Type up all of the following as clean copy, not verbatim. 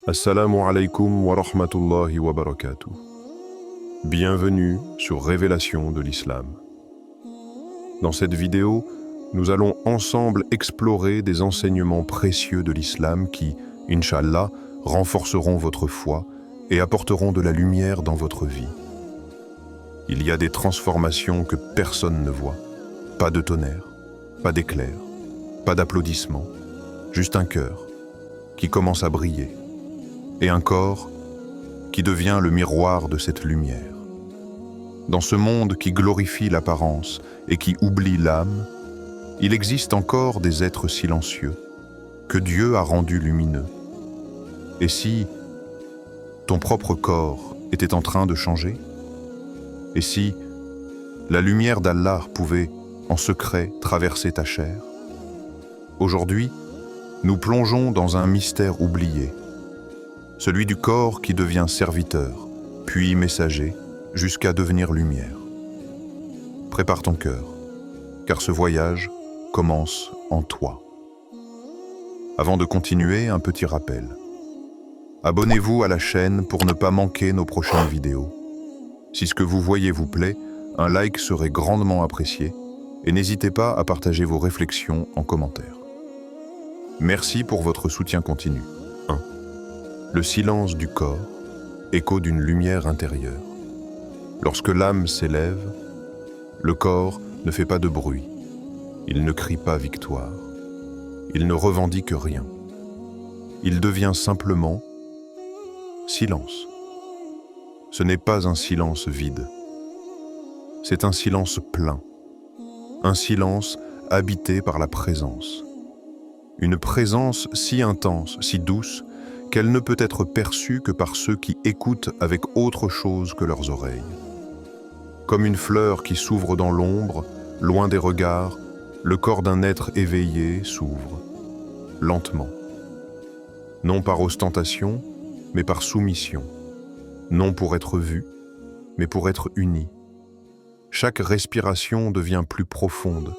Assalamu alaikum wa rahmatullahi wa barakatuh. Bienvenue sur Révélation de l'Islam. Dans cette vidéo, nous allons ensemble explorer des enseignements précieux de l'Islam qui, Inch'Allah, renforceront votre foi et apporteront de la lumière dans votre vie. Il y a des transformations que personne ne voit. Pas de tonnerre, pas d'éclair, pas d'applaudissements, juste un cœur qui commence à briller et un corps qui devient le miroir de cette lumière. Dans ce monde qui glorifie l'apparence et qui oublie l'âme, il existe encore des êtres silencieux que Dieu a rendus lumineux. Et si ton propre corps était en train de changer? Et si la lumière d'Allah pouvait en secret traverser ta chair? Aujourd'hui, nous plongeons dans un mystère oublié, celui du corps qui devient serviteur, puis messager, jusqu'à devenir lumière. Prépare ton cœur, car ce voyage commence en toi. Avant de continuer, un petit rappel. Abonnez-vous à la chaîne pour ne pas manquer nos prochaines vidéos. Si ce que vous voyez vous plaît, un like serait grandement apprécié et n'hésitez pas à partager vos réflexions en commentaire. Merci pour votre soutien continu. 1. Le silence du corps, écho d'une lumière intérieure. Lorsque l'âme s'élève, le corps ne fait pas de bruit. Il ne crie pas victoire. Il ne revendique rien. Il devient simplement silence. Ce n'est pas un silence vide. C'est un silence plein. Un silence habité par la présence. Une présence si intense, si douce, qu'elle ne peut être perçue que par ceux qui écoutent avec autre chose que leurs oreilles. Comme une fleur qui s'ouvre dans l'ombre, loin des regards, le corps d'un être éveillé s'ouvre, lentement. Non par ostentation, mais par soumission. Non pour être vu, mais pour être uni. Chaque respiration devient plus profonde,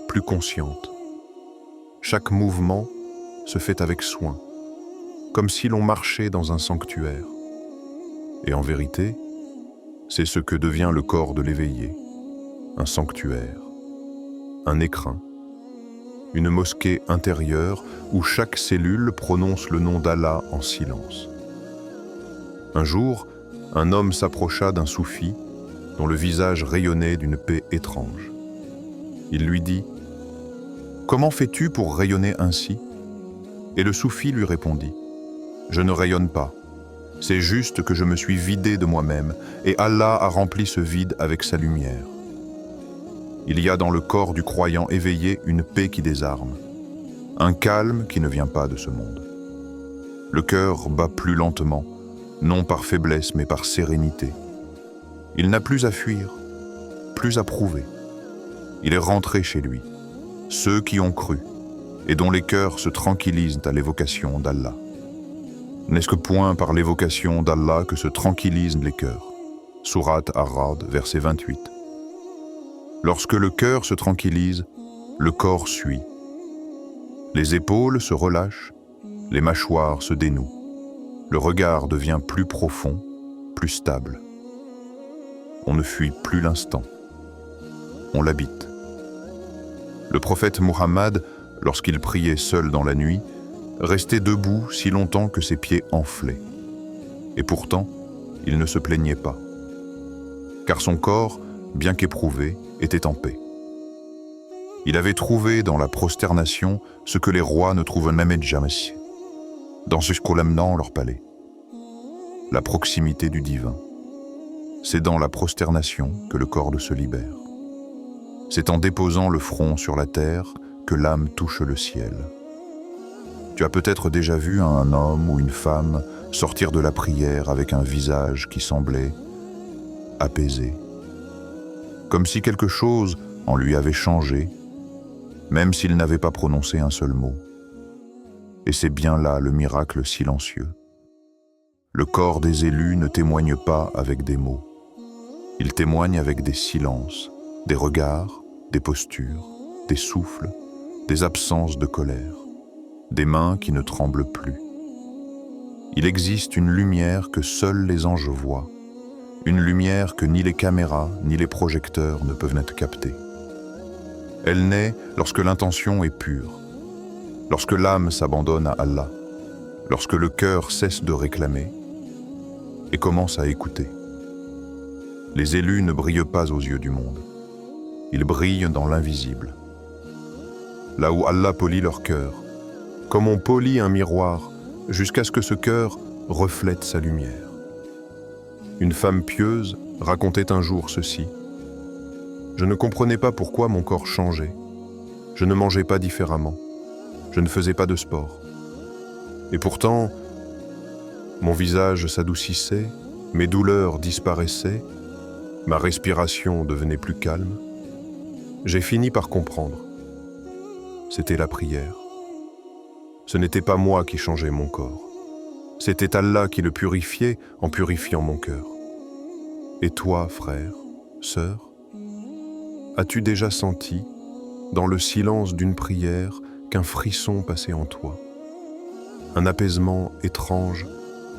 plus consciente. Chaque mouvement se fait avec soin, comme si l'on marchait dans un sanctuaire. Et en vérité, c'est ce que devient le corps de l'éveillé, un sanctuaire, un écrin, une mosquée intérieure où chaque cellule prononce le nom d'Allah en silence. Un jour, un homme s'approcha d'un soufi dont le visage rayonnait d'une paix étrange. Il lui dit « Comment fais-tu pour rayonner ainsi ?» Et le soufi lui répondit « Je ne rayonne pas. C'est juste que je me suis vidé de moi-même et Allah a rempli ce vide avec sa lumière. Il y a dans le corps du croyant éveillé une paix qui désarme, un calme qui ne vient pas de ce monde. Le cœur bat plus lentement, non par faiblesse mais par sérénité. Il n'a plus à fuir, plus à prouver. Il est rentré chez lui, ceux qui ont cru et dont les cœurs se tranquillisent à l'évocation d'Allah. N'est-ce que point par l'évocation d'Allah que se tranquillisent les cœurs? Sourate Ar-Ra'd, verset 28. Lorsque le cœur se tranquillise, le corps suit. Les épaules se relâchent, les mâchoires se dénouent. Le regard devient plus profond, plus stable. On ne fuit plus l'instant. On l'habite. Le prophète Muhammad, lorsqu'il priait seul dans la nuit, restait debout si longtemps que ses pieds enflaient. Et pourtant, il ne se plaignait pas. Car son corps, bien qu'éprouvé, était en paix. Il avait trouvé dans la prosternation ce que les rois ne trouvent jamais dans ce dans leur palais. La proximité du divin. C'est dans la prosternation que le corps se libère. C'est en déposant le front sur la terre que l'âme touche le ciel. Tu as peut-être déjà vu un homme ou une femme sortir de la prière avec un visage qui semblait apaisé, comme si quelque chose en lui avait changé, même s'il n'avait pas prononcé un seul mot. Et c'est bien là le miracle silencieux. Le corps des élus ne témoigne pas avec des mots. Il témoigne avec des silences, des regards, des postures, des souffles, des absences de colère, des mains qui ne tremblent plus. Il existe une lumière que seuls les anges voient, une lumière que ni les caméras ni les projecteurs ne peuvent être capter. Elle naît lorsque l'intention est pure, lorsque l'âme s'abandonne à Allah, lorsque le cœur cesse de réclamer et commence à écouter. Les élus ne brillent pas aux yeux du monde, ils brillent dans l'invisible. Là où Allah polit leur cœur, comme on polit un miroir, jusqu'à ce que ce cœur reflète sa lumière. Une femme pieuse racontait un jour ceci. Je ne comprenais pas pourquoi mon corps changeait. Je ne mangeais pas différemment. Je ne faisais pas de sport. Et pourtant, mon visage s'adoucissait, mes douleurs disparaissaient, ma respiration devenait plus calme. J'ai fini par comprendre. C'était la prière. Ce n'était pas moi qui changeais mon corps. C'était Allah qui le purifiait en purifiant mon cœur. Et toi, frère, sœur, as-tu déjà senti, dans le silence d'une prière, qu'un frisson passait en toi? Un apaisement étrange,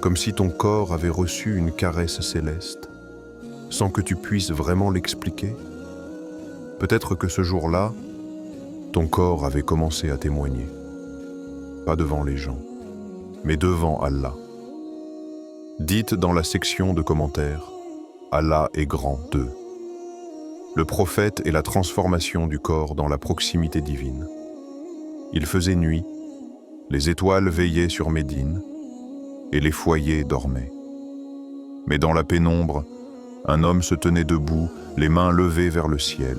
comme si ton corps avait reçu une caresse céleste, sans que tu puisses vraiment l'expliquer? Peut-être que ce jour-là, ton corps avait commencé à témoigner. Pas devant les gens, mais devant Allah. Dites dans la section de commentaires, Allah est grand 2. Le prophète est la transformation du corps dans la proximité divine. Il faisait nuit, les étoiles veillaient sur Médine, et les foyers dormaient. Mais dans la pénombre, un homme se tenait debout, les mains levées vers le ciel.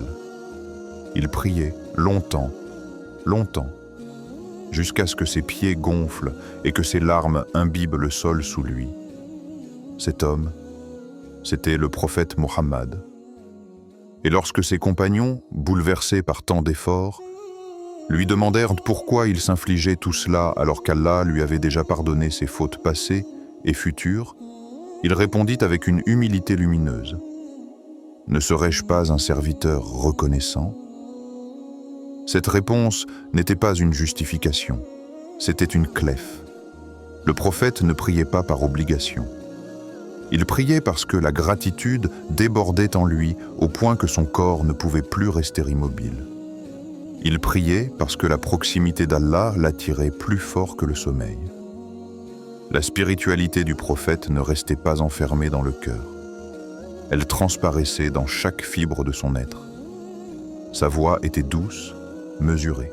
Il priait longtemps, longtemps, jusqu'à ce que ses pieds gonflent et que ses larmes imbibent le sol sous lui. Cet homme, c'était le prophète Mohammed. Et lorsque ses compagnons, bouleversés par tant d'efforts, lui demandèrent pourquoi il s'infligeait tout cela alors qu'Allah lui avait déjà pardonné ses fautes passées et futures, il répondit avec une humilité lumineuse. « Ne serais-je pas un serviteur reconnaissant ?» Cette réponse n'était pas une justification, c'était une clef. Le prophète ne priait pas par obligation. Il priait parce que la gratitude débordait en lui au point que son corps ne pouvait plus rester immobile. Il priait parce que la proximité d'Allah l'attirait plus fort que le sommeil. La spiritualité du prophète ne restait pas enfermée dans le cœur. Elle transparaissait dans chaque fibre de son être. Sa voix était douce, mesurée.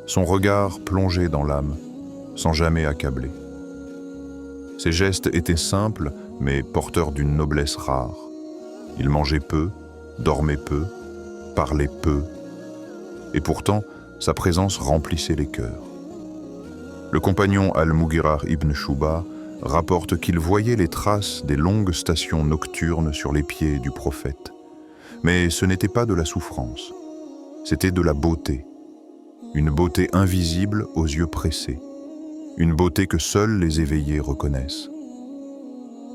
Son regard plongeait dans l'âme, sans jamais accabler. Ses gestes étaient simples, mais porteurs d'une noblesse rare. Il mangeait peu, dormait peu, parlait peu, et pourtant, sa présence remplissait les cœurs. Le compagnon Al-Mughira ibn Shuba rapporte qu'il voyait les traces des longues stations nocturnes sur les pieds du prophète. Mais ce n'était pas de la souffrance, c'était de la beauté. Une beauté invisible aux yeux pressés. Une beauté que seuls les éveillés reconnaissent.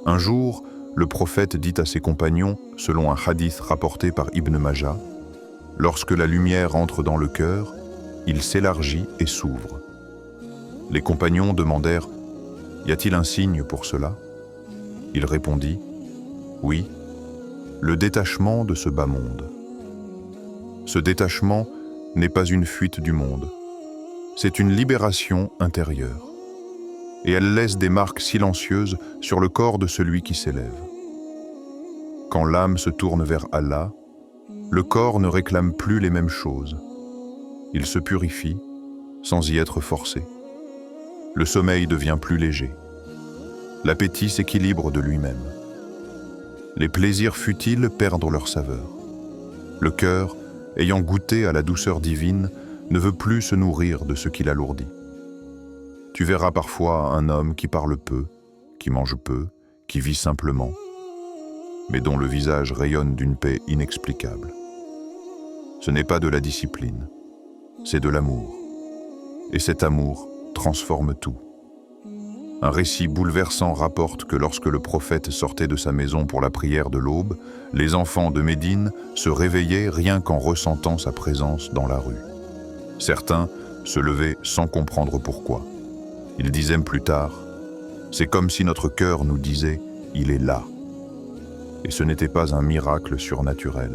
Un jour, le prophète dit à ses compagnons, selon un hadith rapporté par Ibn Majah, « Lorsque la lumière entre dans le cœur, il s'élargit et s'ouvre. » Les compagnons demandèrent, « Y a-t-il un signe pour cela ?» Il répondit, « Oui, le détachement de ce bas monde. » Ce détachement n'est pas une fuite du monde, c'est une libération intérieure. Et elle laisse des marques silencieuses sur le corps de celui qui s'élève. Quand l'âme se tourne vers Allah, le corps ne réclame plus les mêmes choses. Il se purifie sans y être forcé. Le sommeil devient plus léger. L'appétit s'équilibre de lui-même. Les plaisirs futiles perdent leur saveur. Le cœur, ayant goûté à la douceur divine, ne veut plus se nourrir de ce qui l'alourdit. Tu verras parfois un homme qui parle peu, qui mange peu, qui vit simplement, mais dont le visage rayonne d'une paix inexplicable. Ce n'est pas de la discipline, c'est de l'amour. Et cet amour transforme tout. Un récit bouleversant rapporte que lorsque le prophète sortait de sa maison pour la prière de l'aube, les enfants de Médine se réveillaient rien qu'en ressentant sa présence dans la rue. Certains se levaient sans comprendre pourquoi. Ils disaient plus tard, « C'est comme si notre cœur nous disait « il est là ». Et ce n'était pas un miracle surnaturel.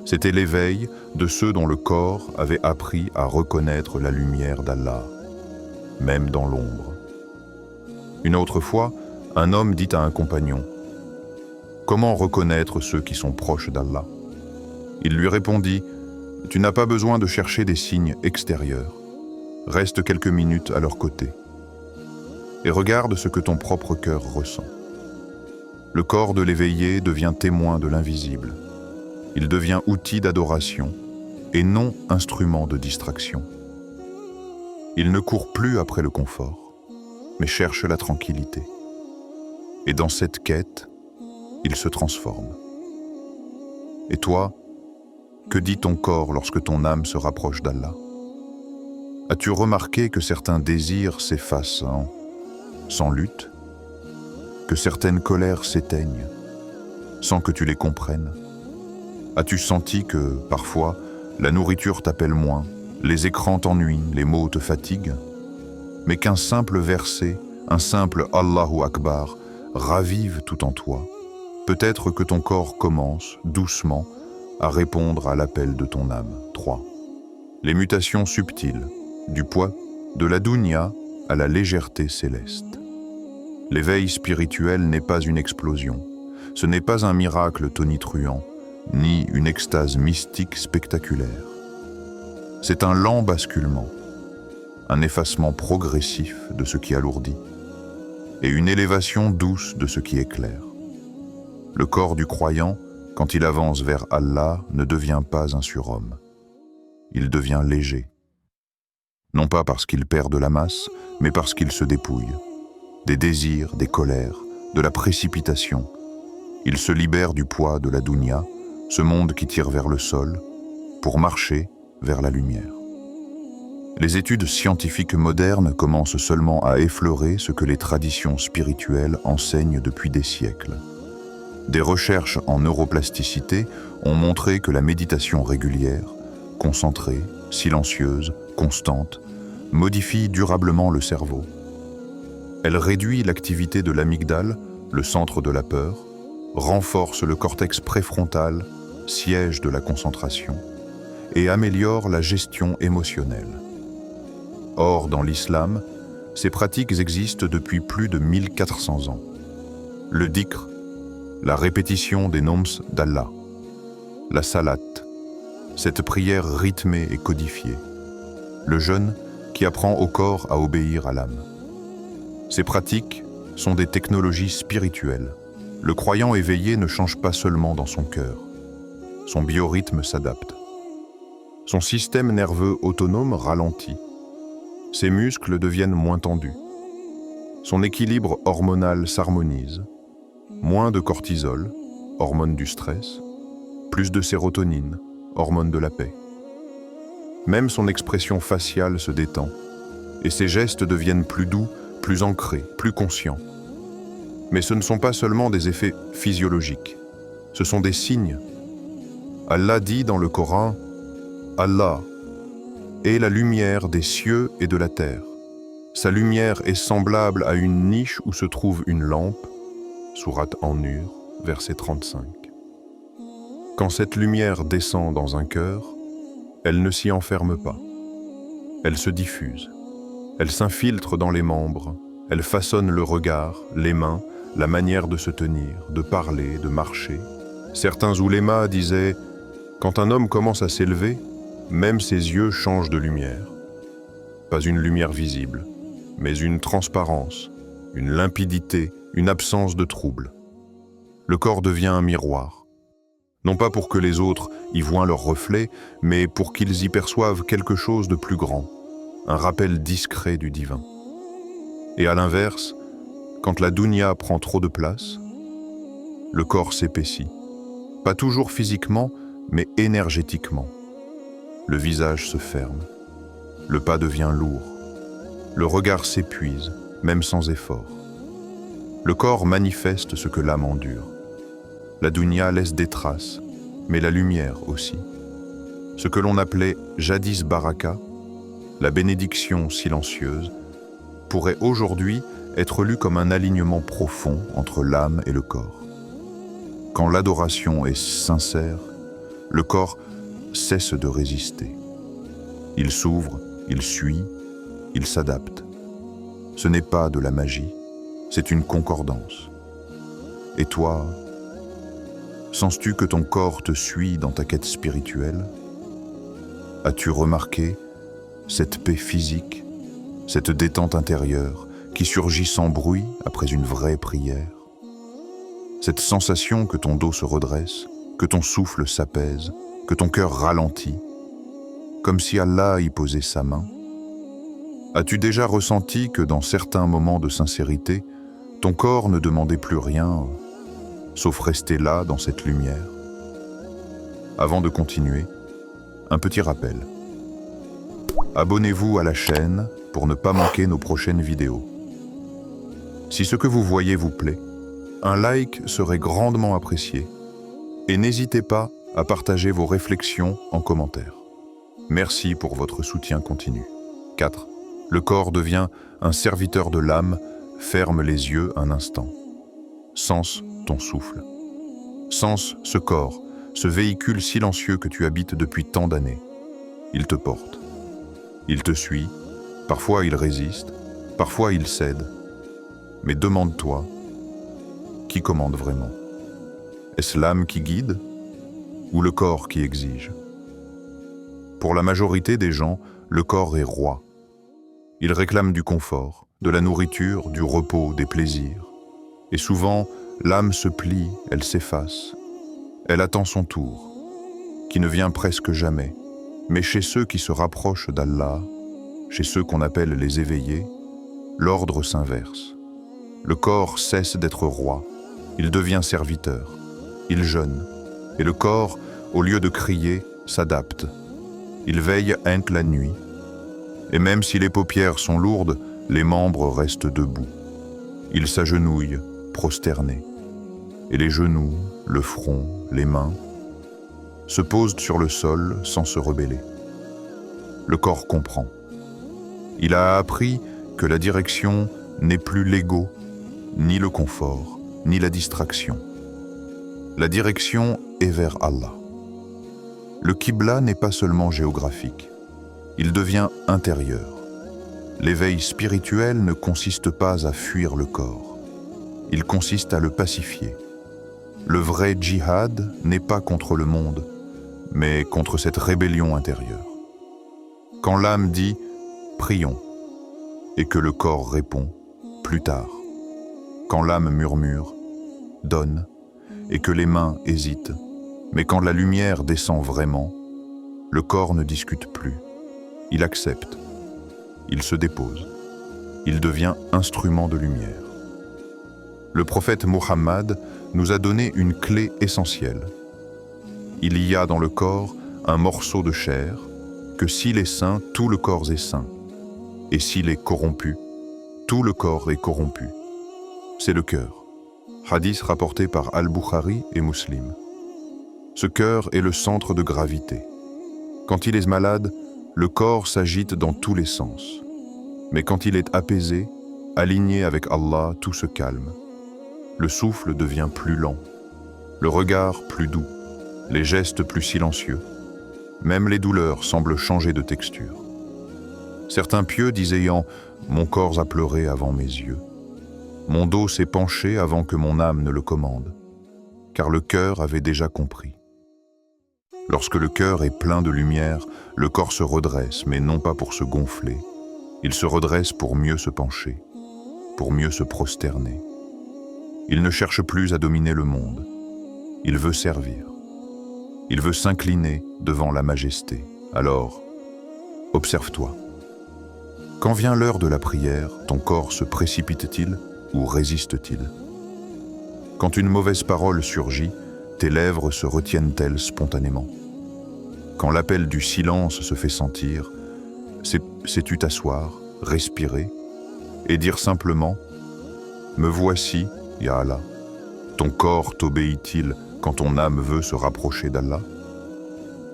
C'était l'éveil de ceux dont le corps avait appris à reconnaître la lumière d'Allah, même dans l'ombre. Une autre fois, un homme dit à un compagnon « Comment reconnaître ceux qui sont proches d'Allah ?» Il lui répondit « Tu n'as pas besoin de chercher des signes extérieurs. Reste quelques minutes à leur côté et regarde ce que ton propre cœur ressent. » Le corps de l'éveillé devient témoin de l'invisible. Il devient outil d'adoration et non instrument de distraction. Il ne court plus après le confort, mais cherche la tranquillité. Et dans cette quête, il se transforme. Et toi, que dit ton corps lorsque ton âme se rapproche d'Allah? As-tu remarqué que certains désirs s'effacent sans lutte? Que certaines colères s'éteignent sans que tu les comprennes? As-tu senti que, parfois, la nourriture t'appelle moins, les écrans t'ennuient, les mots te fatiguent, mais qu'un simple verset, un simple Allahu Akbar, ravive tout en toi? Peut-être que ton corps commence, doucement, à répondre à l'appel de ton âme. 3. Les mutations subtiles, du poids, de la dunya à la légèreté céleste. L'éveil spirituel n'est pas une explosion, ce n'est pas un miracle tonitruant, ni une extase mystique spectaculaire. C'est un lent basculement, un effacement progressif de ce qui alourdit, et une élévation douce de ce qui éclaire. Le corps du croyant, quand il avance vers Allah, ne devient pas un surhomme. Il devient léger. Non pas parce qu'il perd de la masse, mais parce qu'il se dépouille. Des désirs, des colères, de la précipitation. Il se libère du poids de la dunya, ce monde qui tire vers le sol, pour marcher vers la lumière. Les études scientifiques modernes commencent seulement à effleurer ce que les traditions spirituelles enseignent depuis des siècles. Des recherches en neuroplasticité ont montré que la méditation régulière, concentrée, silencieuse, constante, modifie durablement le cerveau. Elle réduit l'activité de l'amygdale, le centre de la peur, renforce le cortex préfrontal, siège de la concentration, et améliore la gestion émotionnelle. Or, dans l'islam, ces pratiques existent depuis plus de 1400 ans. Le dhikr, la répétition des noms d'Allah, la salat, cette prière rythmée et codifiée, le jeûne qui apprend au corps à obéir à l'âme. Ces pratiques sont des technologies spirituelles. Le croyant éveillé ne change pas seulement dans son cœur. Son biorhythme s'adapte. Son système nerveux autonome ralentit. Ses muscles deviennent moins tendus. Son équilibre hormonal s'harmonise. Moins de cortisol, hormone du stress, plus de sérotonine, hormone de la paix. Même son expression faciale se détend, et ses gestes deviennent plus doux, plus ancrés, plus conscients. Mais ce ne sont pas seulement des effets physiologiques, ce sont des signes. Allah dit dans le Coran « Allah est la lumière des cieux et de la terre. Sa lumière est semblable à une niche où se trouve une lampe. » Sourate An-Nur, verset 35. Quand cette lumière descend dans un cœur, elle ne s'y enferme pas. Elle se diffuse. Elle s'infiltre dans les membres. Elle façonne le regard, les mains, la manière de se tenir, de parler, de marcher. Certains oulémas disaient « Quand un homme commence à s'élever, même ses yeux changent de lumière. » Pas une lumière visible, mais une transparence, une limpidité, une absence de trouble. Le corps devient un miroir. Non pas pour que les autres y voient leur reflet, mais pour qu'ils y perçoivent quelque chose de plus grand, un rappel discret du divin. Et à l'inverse, quand la dunya prend trop de place, le corps s'épaissit. Pas toujours physiquement, mais énergétiquement. Le visage se ferme. Le pas devient lourd. Le regard s'épuise, même sans effort. Le corps manifeste ce que l'âme endure. La dunya laisse des traces, mais la lumière aussi. Ce que l'on appelait jadis baraka, la bénédiction silencieuse, pourrait aujourd'hui être lu comme un alignement profond entre l'âme et le corps. Quand l'adoration est sincère, le corps cesse de résister. Il s'ouvre, il suit, il s'adapte. Ce n'est pas de la magie, c'est une concordance. Et toi, sens-tu que ton corps te suit dans ta quête spirituelle? As-tu remarqué cette paix physique, cette détente intérieure qui surgit sans bruit après une vraie prière? Cette sensation que ton dos se redresse, que ton souffle s'apaise, que ton cœur ralentit, comme si Allah y posait sa main? As-tu déjà ressenti que dans certains moments de sincérité, ton corps ne demandait plus rien, sauf rester là dans cette lumière? Avant de continuer, un petit rappel. Abonnez-vous à la chaîne pour ne pas manquer nos prochaines vidéos. Si ce que vous voyez vous plaît, un like serait grandement apprécié. Et n'hésitez pas à partager vos réflexions en commentaire. Merci pour votre soutien continu. 4. Le corps devient un serviteur de l'âme, ferme les yeux un instant. Sens ton souffle. Sens ce corps, ce véhicule silencieux que tu habites depuis tant d'années. Il te porte. Il te suit. Parfois il résiste, parfois il cède. Mais demande-toi, qui commande vraiment? Est-ce l'âme qui guide ou le corps qui exige? Pour la majorité des gens, le corps est roi. Il réclame du confort, de la nourriture, du repos, des plaisirs. Et souvent, l'âme se plie, elle s'efface. Elle attend son tour, qui ne vient presque jamais. Mais chez ceux qui se rapprochent d'Allah, chez ceux qu'on appelle les éveillés, l'ordre s'inverse. Le corps cesse d'être roi, il devient serviteur, il jeûne, et le corps, au lieu de crier, s'adapte. Il veille entre la nuit, et même si les paupières sont lourdes, les membres restent debout. Il s'agenouille, prosterné, et les genoux, le front, les mains, se posent sur le sol sans se rebeller. Le corps comprend. Il a appris que la direction n'est plus l'ego, ni le confort, ni la distraction. La direction est vers Allah. Le Qibla n'est pas seulement géographique, il devient intérieur. L'éveil spirituel ne consiste pas à fuir le corps, il consiste à le pacifier. Le vrai djihad n'est pas contre le monde, mais contre cette rébellion intérieure. Quand l'âme dit « prions » et que le corps répond « plus tard », quand l'âme murmure « donne » et que les mains hésitent, mais quand la lumière descend vraiment, le corps ne discute plus, il accepte, il se dépose, il devient instrument de lumière. Le prophète Muhammad nous a donné une clé essentielle. Il y a dans le corps un morceau de chair, que s'il est sain, tout le corps est sain, et s'il est corrompu, tout le corps est corrompu. C'est le cœur. Hadith rapporté par Al-Bukhari et Muslim. Ce cœur est le centre de gravité. Quand il est malade, le corps s'agite dans tous les sens. Mais quand il est apaisé, aligné avec Allah, tout se calme. Le souffle devient plus lent, le regard plus doux, les gestes plus silencieux. Même les douleurs semblent changer de texture. Certains pieux disent ayant « Mon corps a pleuré avant mes yeux. Mon dos s'est penché avant que mon âme ne le commande, car le cœur avait déjà compris. » Lorsque le cœur est plein de lumière, le corps se redresse, mais non pas pour se gonfler. Il se redresse pour mieux se pencher, pour mieux se prosterner. Il ne cherche plus à dominer le monde. Il veut servir. Il veut s'incliner devant la majesté. Alors, observe-toi. Quand vient l'heure de la prière, ton corps se précipite-t-il ou résiste-t-il? Quand une mauvaise parole surgit, tes lèvres se retiennent-elles spontanément? Quand l'appel du silence se fait sentir, sais-tu t'asseoir, respirer et dire simplement « Me voici, ya Allah ». Ton corps t'obéit-il quand ton âme veut se rapprocher d'Allah?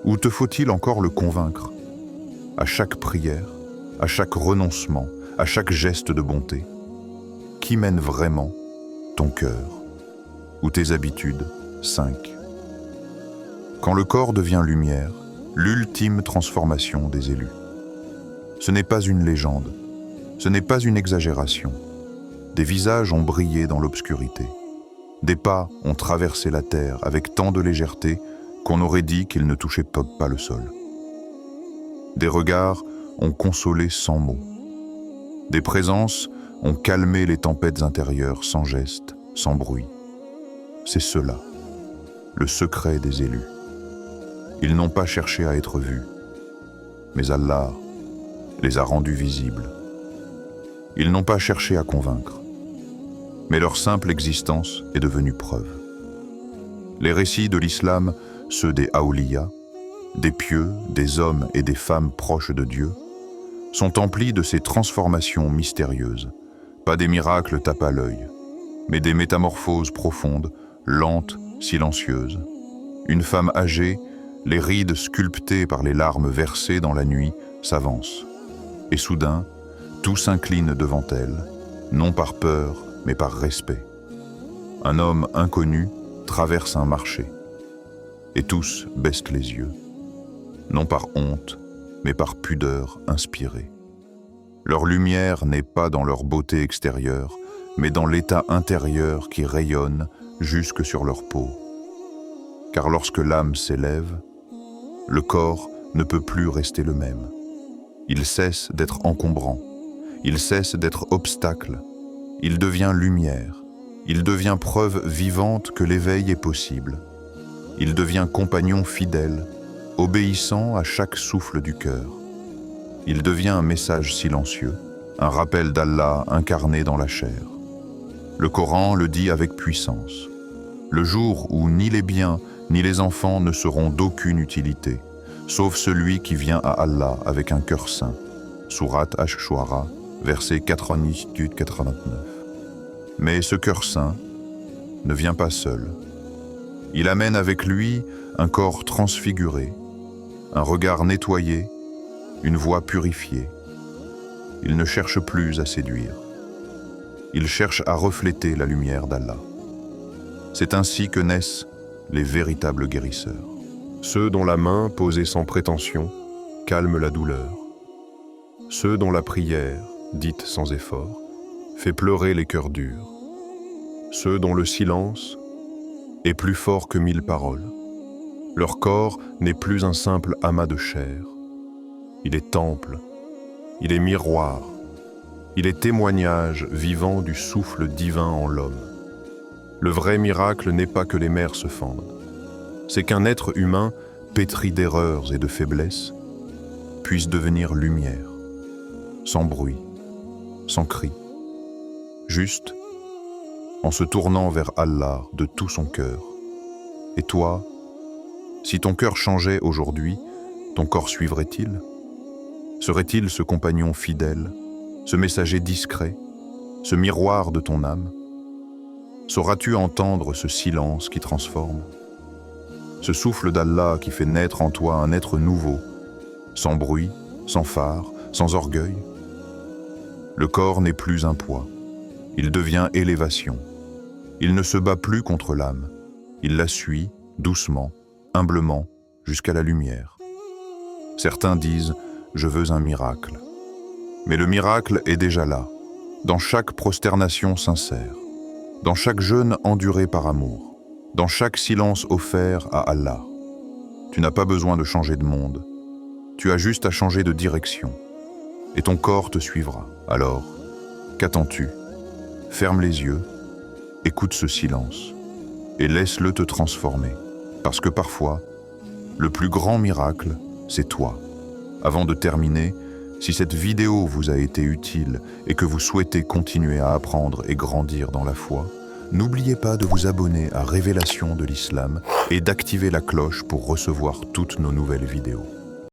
Ou te faut-il encore le convaincre? À chaque prière, à chaque renoncement, à chaque geste de bonté, qui mène vraiment? Ton cœur ou tes habitudes? 5. Quand le corps devient lumière, l'ultime transformation des élus. Ce n'est pas une légende, ce n'est pas une exagération. Des visages ont brillé dans l'obscurité. Des pas ont traversé la terre avec tant de légèreté qu'on aurait dit qu'ils ne touchaient pas le sol. Des regards ont consolé sans mots. Des présences ont calmé les tempêtes intérieures sans geste, sans bruit. C'est cela, le secret des élus. Ils n'ont pas cherché à être vus, mais Allah les a rendus visibles. Ils n'ont pas cherché à convaincre, mais leur simple existence est devenue preuve. Les récits de l'islam, ceux des Aouliya, des pieux, des hommes et des femmes proches de Dieu, sont emplis de ces transformations mystérieuses, pas des miracles tapent à l'œil, mais des métamorphoses profondes, lentes, silencieuses. Une femme âgée, les rides sculptées par les larmes versées dans la nuit, s'avance. Et soudain, tout s'incline devant elle, non par peur, mais par respect. Un homme inconnu traverse un marché, et tous baissent les yeux, non par honte, mais par pudeur inspirée. Leur lumière n'est pas dans leur beauté extérieure, mais dans l'état intérieur qui rayonne jusque sur leur peau. Car lorsque l'âme s'élève, le corps ne peut plus rester le même. Il cesse d'être encombrant, il cesse d'être obstacle, il devient lumière, il devient preuve vivante que l'éveil est possible. Il devient compagnon fidèle, obéissant à chaque souffle du cœur. Il devient un message silencieux, un rappel d'Allah incarné dans la chair. Le Coran le dit avec puissance. Le jour où ni les biens ni les enfants ne seront d'aucune utilité, sauf celui qui vient à Allah avec un cœur saint. Sourate Ash-Shu'ara, versets 88-89. Mais ce cœur saint ne vient pas seul. Il amène avec lui un corps transfiguré, un regard nettoyé, une voix purifiée. Il ne cherche plus à séduire. Il cherche à refléter la lumière d'Allah. C'est ainsi que naissent les véritables guérisseurs. Ceux dont la main posée sans prétention calme la douleur. Ceux dont la prière, dite sans effort, fait pleurer les cœurs durs. Ceux dont le silence est plus fort que 1000 paroles. Leur corps n'est plus un simple amas de chair. Il est temple, il est miroir, il est témoignage vivant du souffle divin en l'homme. Le vrai miracle n'est pas que les mers se fendent. C'est qu'un être humain, pétri d'erreurs et de faiblesses, puisse devenir lumière, sans bruit, sans cri, juste en se tournant vers Allah de tout son cœur. Et toi, si ton cœur changeait aujourd'hui, ton corps suivrait-il? Serait-il ce compagnon fidèle, ce messager discret, ce miroir de ton âme? Sauras-tu entendre ce silence qui transforme? Ce souffle d'Allah qui fait naître en toi un être nouveau, sans bruit, sans phare, sans orgueil? Le corps n'est plus un poids, il devient élévation. Il ne se bat plus contre l'âme, il la suit doucement, humblement, jusqu'à la lumière. Certains disent « je veux un miracle ». Mais le miracle est déjà là, dans chaque prosternation sincère, dans chaque jeûne enduré par amour, dans chaque silence offert à Allah. Tu n'as pas besoin de changer de monde, tu as juste à changer de direction, et ton corps te suivra. Alors, qu'attends-tu? Ferme les yeux, écoute ce silence, et laisse-le te transformer, parce que parfois, le plus grand miracle, c'est toi. Avant de terminer, si cette vidéo vous a été utile et que vous souhaitez continuer à apprendre et grandir dans la foi, n'oubliez pas de vous abonner à Révélation de l'Islam et d'activer la cloche pour recevoir toutes nos nouvelles vidéos.